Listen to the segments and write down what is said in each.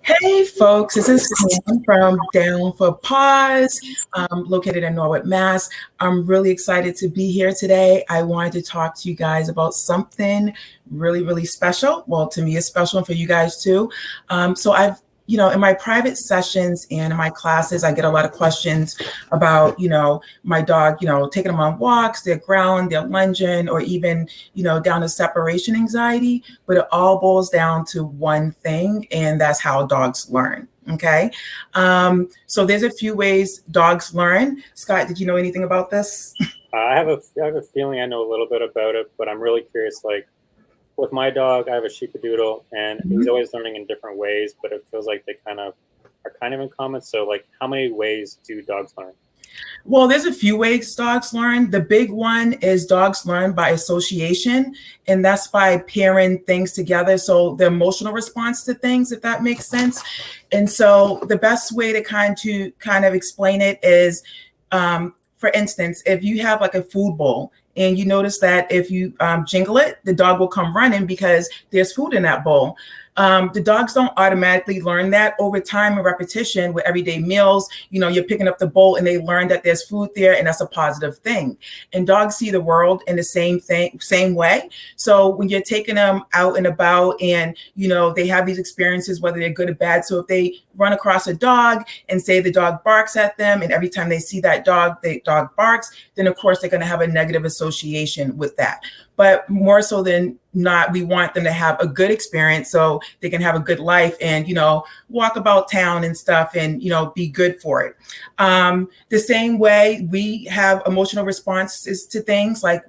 Hey folks, this is Pam from Down for Pause, located in Norwood, Mass. I'm really excited to be here today. I wanted to talk to you guys about something really special. Well, to me, it's special, and for you guys too. So in my private sessions and in my classes, I get a lot of questions about, my dog, taking them on walks, they're growling, they're lunging, or even, down to separation anxiety. But it all boils down to one thing, and that's how dogs learn. Okay. So there's a few ways dogs learn. Scott, did you know anything about this? I have a feeling I know a little bit about it, but I'm really curious. Like with my dog, I have a sheepadoodle, and he's always learning in different ways, but it feels like they are kind of in common. So, like, how many ways do dogs learn? Well, there's a few ways dogs learn. The big one is dogs learn by association, and that's by pairing things together. So the emotional response to things, if that makes sense. And so the best way to kind of explain it is, for instance, if you have like a food bowl and you notice that if you jingle it, the dog will come running because there's food in that bowl. The dogs don't automatically learn that. Over time and repetition with everyday meals. You're picking up the bowl and they learn that there's food there, and that's a positive thing. And dogs see the world in the same way. So when you're taking them out and about, and they have these experiences, whether they're good or bad. So if they run across a dog and say the dog barks at them, and every time they see that dog, the dog barks, then of course they're going to have a negative association with that. But more so than not, we want them to have a good experience so they can have a good life and, walk about town and stuff and, be good for it. The same way we have emotional responses to things like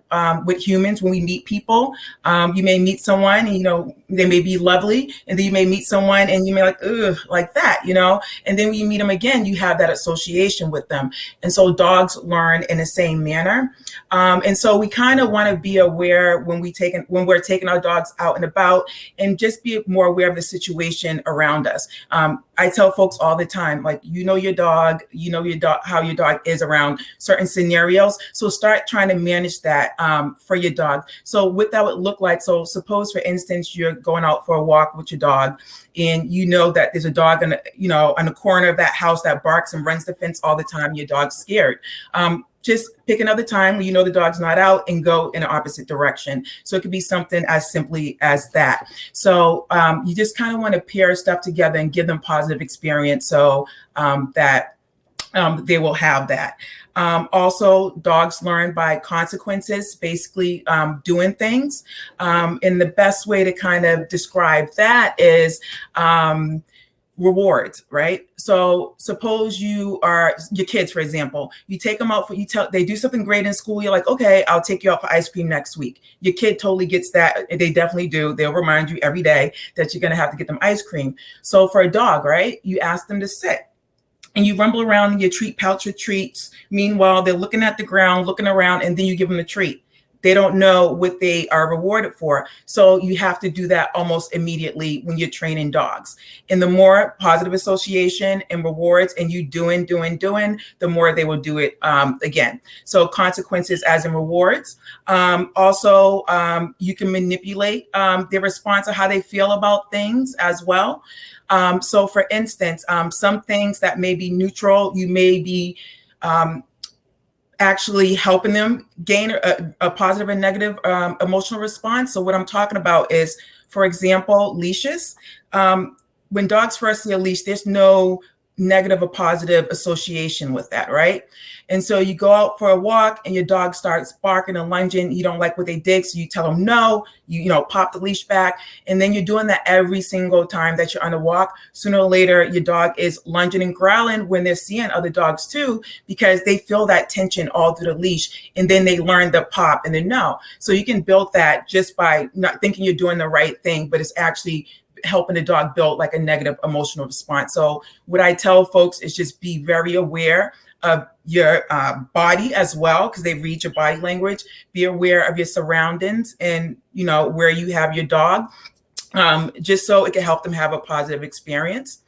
with humans when we meet people. You may meet someone and, they may be lovely, and then you may meet someone and you may like, ugh, like that, and then when you meet them again, you have that association with them. And so dogs learn in the same manner. And so we kind of want to be aware when we're taking our dogs out and about, and just be more aware of the situation around us. I tell folks all the time, like, your dog, how your dog is around certain scenarios. So start trying to manage that for your dog. So what that would look like. So suppose, for instance, you're going out for a walk with your dog, and that there's a dog on the corner of that house that barks and runs the fence all the time. Your dog's scared. Just pick another time when the dog's not out and go in the opposite direction. So it could be something as simply as that. So you just kind of want to pair stuff together and give them positive experience so that they will have that. Also, dogs learn by consequences, basically doing things. And the best way to kind of describe that is rewards, right? So suppose you are your kids, for example, you take them out they do something great in school. You're like, okay, I'll take you out for ice cream next week. Your kid totally gets that. They definitely do. They'll remind you every day that you're going to have to get them ice cream. So for a dog, right, you ask them to sit, and you rumble around in your treat pouch with treats. Meanwhile, they're looking at the ground, looking around, and then you give them a treat. They don't know what they are rewarded for. So you have to do that almost immediately when you're training dogs. And the more positive association and rewards and you doing, the more they will do it again. So consequences as in rewards. Also, you can manipulate their response to how they feel about things as well. So for instance, some things that may be neutral, you may be actually helping them gain a positive and negative emotional response. So what I'm talking about is, for example, leashes. When dogs first see a leash, there's no negative or positive association with that, right? And so you go out for a walk and your dog starts barking and lunging. You don't like what they did, so you tell them no, you pop the leash back. And then you're doing that every single time that you're on a walk. Sooner or later, your dog is lunging and growling when they're seeing other dogs too, because they feel that tension all through the leash. And then they learn the pop and the no. So you can build that just by not thinking you're doing the right thing, but it's actually helping the dog build like a negative emotional response. So what I tell folks is just be very aware of your body as well, because they read your body language. Be aware of your surroundings and where you have your dog, just so it can help them have a positive experience.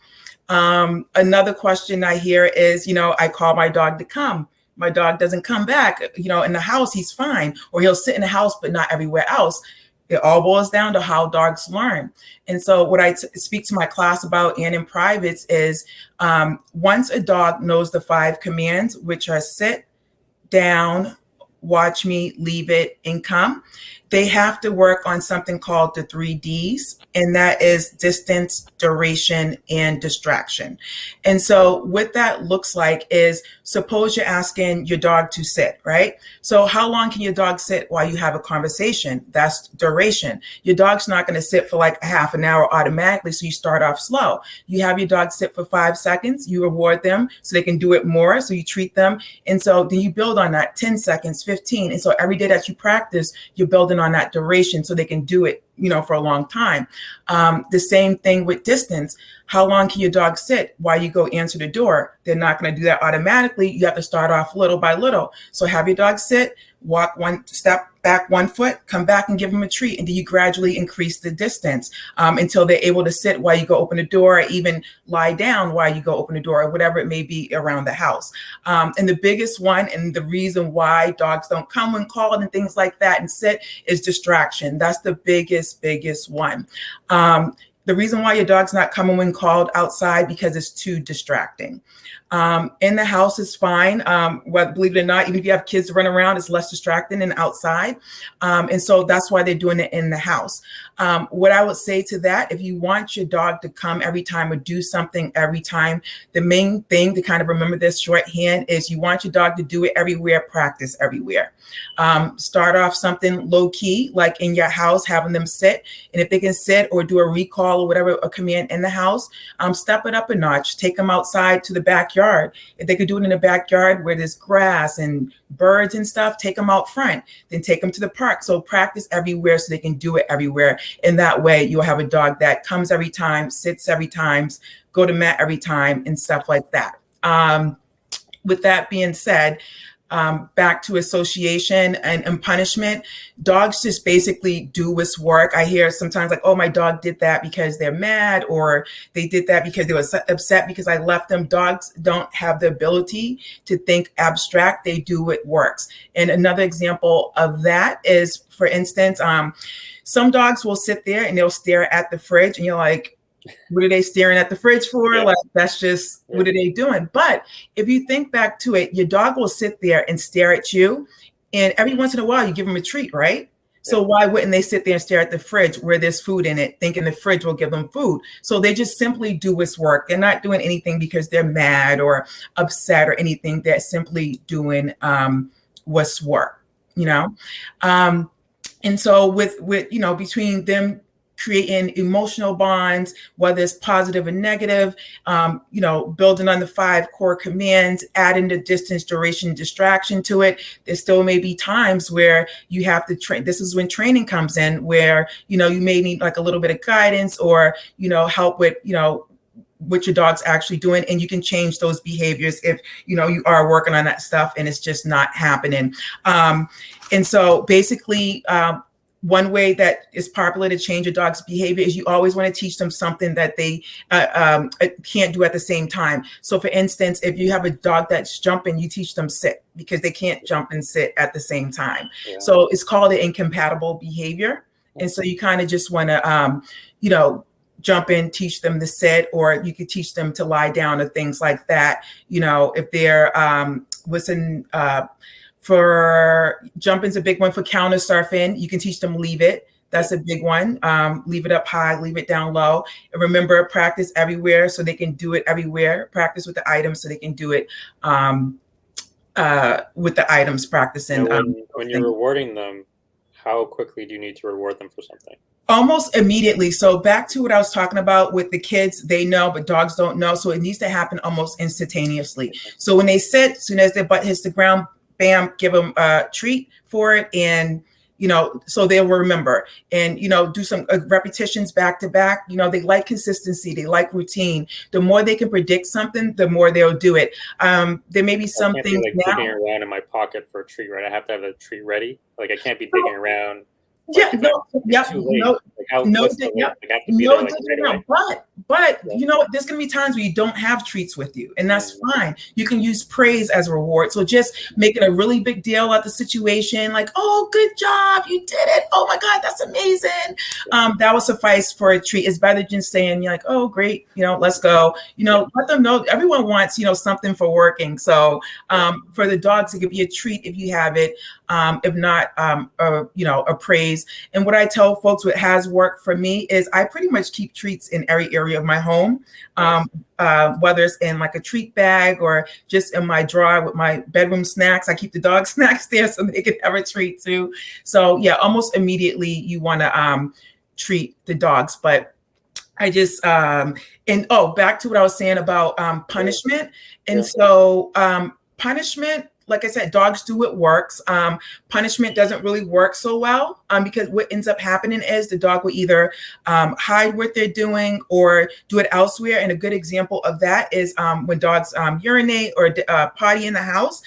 Another question I hear is, I call my dog to come. My dog doesn't come back. In the house he's fine, or he'll sit in the house but not everywhere else. It all boils down to how dogs learn. And so what I speak to my class about and in privates is once a dog knows the 5 commands, which are sit, down, watch me, leave it, and come, they have to work on something called the 3 Ds, and that is distance, duration, and distraction. And so what that looks like is, suppose you're asking your dog to sit, right? So how long can your dog sit while you have a conversation? That's duration. Your dog's not going to sit for like a half an hour automatically, so you start off slow. You have your dog sit for 5 seconds, you reward them so they can do it more, so you treat them. And so then you build on that 10 seconds, 15. And so every day that you practice, you're building on that duration so they can do it, for a long time. The same thing with distance. How long can your dog sit while you go answer the door? They're not going to do that automatically. You have to start off little by little. So have your dog sit, walk 1 step back 1 foot, come back and give them a treat. And then you gradually increase the distance until they're able to sit while you go open the door, or even lie down while you go open the door, or whatever it may be around the house. And the biggest one, and the reason why dogs don't come when called and things like that and sit, is distraction. That's the biggest one. The reason why your dog's not coming when called outside, because it's too distracting. In the house is fine. Believe it or not, even if you have kids to run around, it's less distracting than outside. And so that's why they're doing it in the house. What I would say to that, if you want your dog to come every time or do something every time, the main thing to kind of remember this shorthand is you want your dog to do it everywhere, practice everywhere. Start off something low key, like in your house, having them sit. And if they can sit or do a recall or whatever, a command in the house, step it up a notch, take them outside to the backyard. If they could do it in the backyard where there's grass and birds and stuff, take them out front, then take them to the park. So practice everywhere so they can do it everywhere. And that way you'll have a dog that comes every time, sits every time, go to mat every time, and stuff like that. With that being said, back to association and punishment, dogs just basically do what's work. I hear sometimes like, oh, my dog did that because they're mad, or they did that because they were upset because I left them. Dogs don't have the ability to think abstract. They do what works. And another example of that is, for instance, some dogs will sit there and they'll stare at the fridge, and you're like, what are they staring at the fridge for? Yeah. Like, that's just, what are they doing? But if you think back to it, your dog will sit there and stare at you. And every once in a while, you give them a treat, right? So why wouldn't they sit there and stare at the fridge where there's food in it, thinking the fridge will give them food? So they just simply do what's work. They're not doing anything because they're mad or upset or anything. They're simply doing what's work, And so with between them creating emotional bonds, whether it's positive or negative, building on the 5 core commands, adding the distance, duration, distraction to it. There still may be times where you have to train. This is when training comes in, where, you may need like a little bit of guidance or, help with, what your dog's actually doing. And you can change those behaviors if, you are working on that stuff and it's just not happening. And so basically, one way that is popular to change a dog's behavior is you always want to teach them something that they can't do at the same time. So for instance, if you have a dog that's jumping, you teach them sit, because they can't jump and sit at the same time. Yeah. So it's called an incompatible behavior. And so you kind of just want to, jump in, teach them to sit, or you could teach them to lie down or things like that. If they're for jumping's a big one. For counter surfing, you can teach them leave it. That's a big one. Leave it up high, leave it down low. And remember, practice everywhere so they can do it everywhere. Practice with the items so they can do it with the items, practicing. When you're rewarding them, how quickly do you need to reward them for something? Almost immediately. So back to what I was talking about with the kids, they know, but dogs don't know. So it needs to happen almost instantaneously. So when they sit, as soon as their butt hits the ground, bam, give them a treat for it. And, so they'll remember, and, do some repetitions back to back. They like consistency. They like routine. The more they can predict something, the more they'll do it. There may be some things like digging around in my pocket for a treat, right? I have to have a treat ready. Like I can't be digging around. Yeah, Like if no, it's yep, too late, no, like how no, what's the yep, like I have to be no there like digging right away. out. But Yeah. you know what? There's gonna be times where you don't have treats with you, and that's Mm, fine. You can use praise as a reward. So just making a really big deal out the situation, like, "Oh, good job, you did it! Oh my God, that's amazing!" That will suffice for a treat. It's better than saying, "You're like, oh, great, let's go." Let them know. Everyone wants, something for working. So for the dogs, it could be a treat if you have it. If not, a praise. And what I tell folks what has worked for me is I pretty much keep treats in every area of my home, whether it's in like a treat bag or just in my drawer with my bedroom snacks. I keep the dog snacks there so they can have a treat too. So yeah, almost immediately you want to treat the dogs. But I just back to what I was saying about punishment. And so punishment, like I said, dogs do what works. Punishment doesn't really work so well because what ends up happening is the dog will either hide what they're doing or do it elsewhere. And a good example of that is when dogs urinate or potty in the house.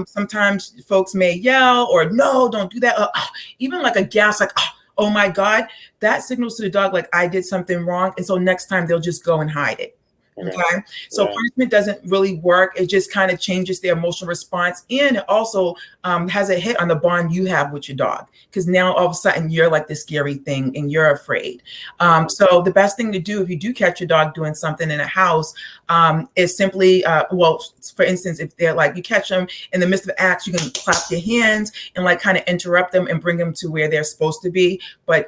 Sometimes folks may yell or no, don't do that. Even like a gasp, like, oh my God, that signals to the dog like I did something wrong. And so next time they'll just go and hide it. Okay. So punishment doesn't really work. It just kind of changes their emotional response. And it also has a hit on the bond you have with your dog. Because now all of a sudden you're like the scary thing and you're afraid. So the best thing to do if you do catch your dog doing something in a house is simply, for instance, if they're like, you catch them in the midst of acts, you can clap your hands and like kind of interrupt them and bring them to where they're supposed to be. But,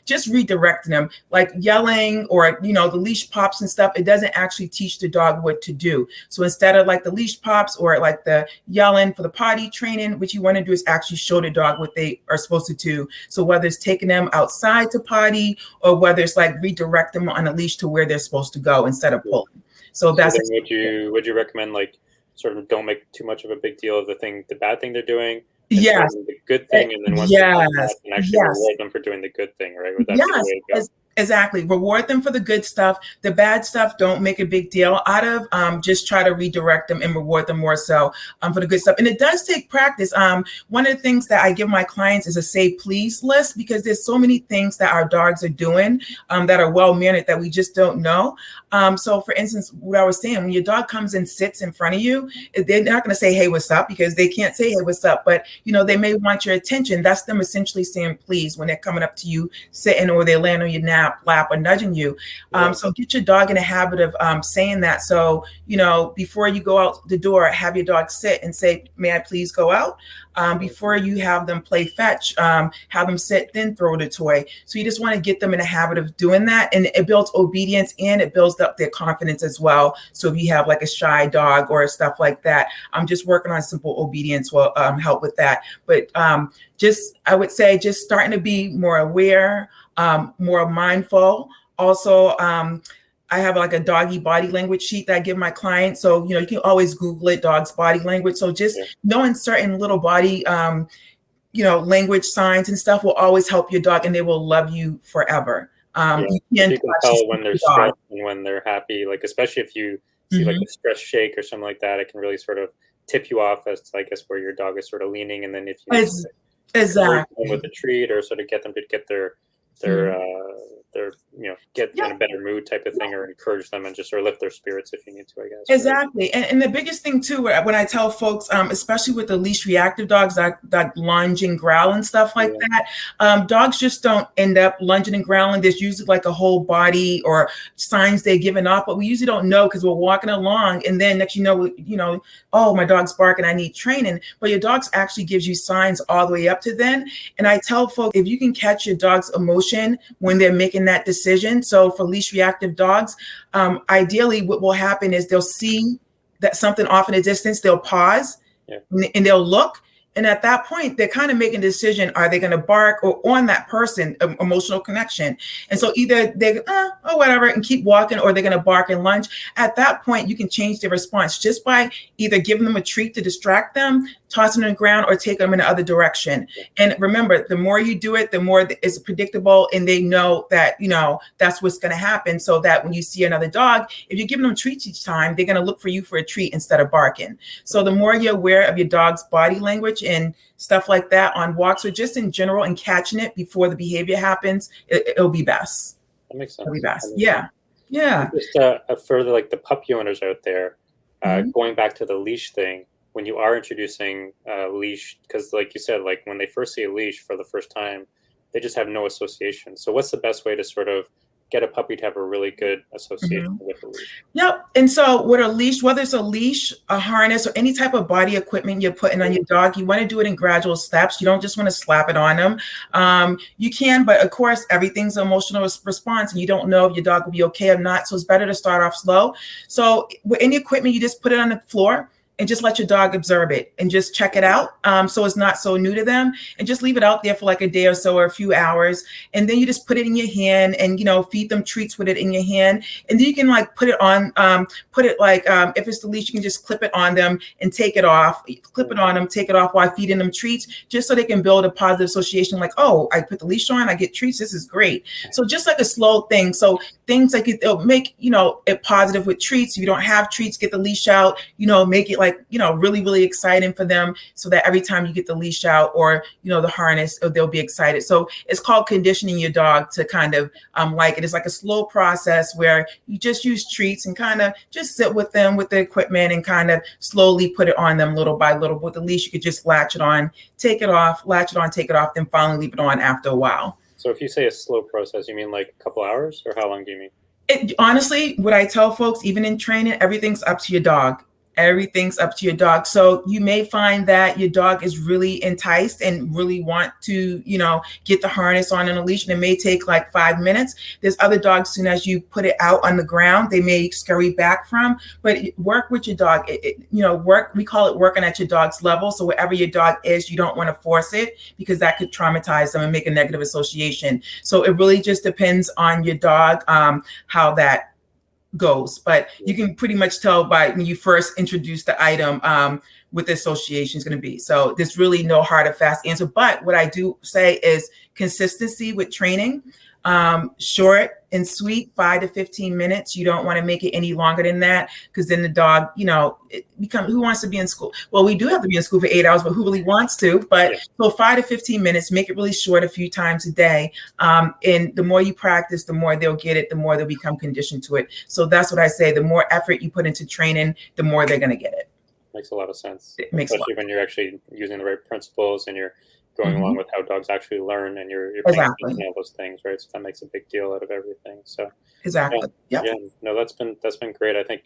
just redirecting them, like yelling or, the leash pops and stuff, it doesn't actually teach the dog what to do. So instead of like the leash pops or like the yelling for the potty training, what you want to do is actually show the dog what they are supposed to do. So whether it's taking them outside to potty or whether it's like redirect them on a leash to where they're supposed to go instead of pulling. So that's would you recommend like sort of don't make too much of a big deal of the bad thing they're doing? Yes. The good thing, and then once they come back and actually reward them for doing the good thing, right? Would that be the way to go? Exactly. Reward them for the good stuff. The bad stuff, don't make a big deal out of. Just try to redirect them and reward them more so for the good stuff. And it does take practice. One of the things that I give my clients is a say please list because there's so many things that our dogs are doing that are well mannered that we just don't know. So for instance, what I was saying, when your dog comes and sits in front of you, they're not going to say, hey, what's up? Because they can't say, hey, what's up? But, they may want your attention. That's them essentially saying please when they're coming up to you, sitting or they're laying on your lap or nudging you. So get your dog in a habit of saying that. So, before you go out the door, have your dog sit and say, may I please go out? Before you have them play fetch, have them sit, then throw the toy. So you just want to get them in a habit of doing that. And it builds obedience and it builds up their confidence as well. So if you have like a shy dog or stuff like that, I'm just working on simple obedience will help with that. But I would say just starting to be more aware, more mindful. Also, I have like a doggy body language sheet that I give my clients. So, you can always Google it, dog's body language. So just knowing certain little body, language signs and stuff will always help your dog and they will love you forever. You can tell when they're stressed and when they're happy, like, especially if you see like a stress shake or something like that, it can really sort of tip you off as to, I guess, where your dog is sort of leaning. And then if you exactly with a treat or sort of get them to get their get in a better mood type of thing, or encourage them and just sort of lift their spirits if you need to, I guess. Exactly. And the biggest thing too, when I tell folks, especially with the leash reactive dogs that lunge and growl and stuff like that, dogs just don't end up lunging and growling. There's usually like a whole body or signs they're giving off, but we usually don't know because we're walking along and then next oh, my dog's barking, I need training. But your dog actually gives you signs all the way up to then. And I tell folks, if you can catch your dog's emotion when they're making that decision. So for leash reactive dogs, ideally what will happen is they'll see that something off in the distance, they'll pause and they'll look. And at that point, they're kind of making a decision, are they going to bark or on that person, emotional connection? And so either they or whatever and keep walking, or they're going to bark and lunge. At that point, you can change their response just by either giving them a treat to distract them, tossing them on the ground, or take them in the other direction. And remember, the more you do it, the more it's predictable and they know that, that's what's going to happen. So that when you see another dog, if you're giving them treats each time, they're going to look for you for a treat instead of barking. So the more you're aware of your dog's body language and stuff like that on walks, or just in general, and catching it before the behavior happens, it'll be best. That makes sense. It'll be best. Yeah. Yeah. Just further, like the puppy owners out there, going back to the leash thing, when you are introducing a leash, because like you said, like when they first see a leash for the first time, they just have no association. So what's the best way to sort of get a puppy to have a really good association with the leash? Yep. And so with a leash, whether it's a leash, a harness, or any type of body equipment you're putting on your dog, you want to do it in gradual steps. You don't just want to slap it on them. You can, but of course, everything's an emotional response, and you don't know if your dog will be okay or not. So it's better to start off slow. So with any equipment, you just put it on the floor and just let your dog observe it and just check it out. So it's not so new to them, and just leave it out there for like a day or so, or a few hours. And then you just put it in your hand and, feed them treats with it in your hand. And then you can like put it on, if it's the leash, you can just clip it on them and take it off, clip it on them, take it off while feeding them treats, just so they can build a positive association. Like, oh, I put the leash on, I get treats. This is great. So just like a slow thing. So things like it'll make, it positive with treats. If you don't have treats, get the leash out, make it really, really exciting for them, so that every time you get the leash out or, the harness, they'll be excited. So it's called conditioning your dog to kind of like it. It's like a slow process where you just use treats and kind of just sit with them with the equipment and kind of slowly put it on them little by little. With the leash, you could just latch it on, take it off, latch it on, take it off, then finally leave it on after a while. So if you say a slow process, you mean like a couple hours, or how long do you mean? Honestly, what I tell folks, even in training, everything's up to your dog. Everything's up to your dog. So you may find that your dog is really enticed and really want to, get the harness on and a leash, and it may take like 5 minutes. There's other dogs, soon as you put it out on the ground, they may scurry back from, but work with your dog. We call it working at your dog's level. So wherever your dog is, you don't want to force it, because that could traumatize them and make a negative association. So it really just depends on your dog, how that goes, but you can pretty much tell by when you first introduce the item what the association is going to be. So there's really no hard or fast answer, but what I do say is consistency with training. Short and sweet, 5 to 15 minutes. You don't want to make it any longer than that, because then the dog, who wants to be in school? Well, we do have to be in school for 8 hours, but who really wants to? But so 5 to 15 minutes, make it really short, a few times a day. And the more you practice, the more they'll get it, the more they'll become conditioned to it. So that's what I say. The more effort you put into training, the more they're going to get it. Makes a lot of sense. It makes Especially when you're actually using the right principles and you're going along with how dogs actually learn, and you're paying attention to all those things, right? So that makes a big deal out of everything. So exactly. Yeah. No, that's been great. I think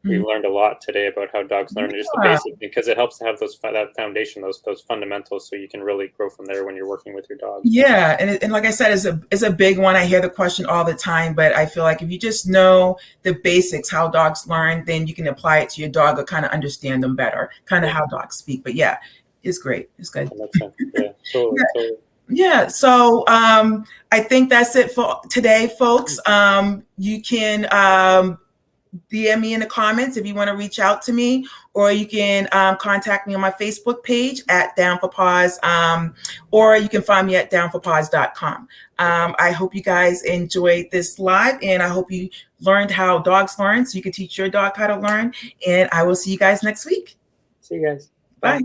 we learned a lot today about how dogs learn, just the basics, because it helps to have that foundation, those fundamentals, so you can really grow from there when you're working with your dog. Yeah, and like I said, it's a big one. I hear the question all the time, but I feel like if you just know the basics, how dogs learn, then you can apply it to your dog or kind of understand them better, kind of how dogs speak. But yeah, it's great. It's good. Yeah, totally. Yeah, so I think that's it for today, folks. You can DM me in the comments if you want to reach out to me, or you can contact me on my Facebook page at Down for Paws, or you can find me at downforpaws.com. I hope you guys enjoyed this live, and I hope you learned how dogs learn, so you can teach your dog how to learn. And I will see you guys next week. See you guys. Bye.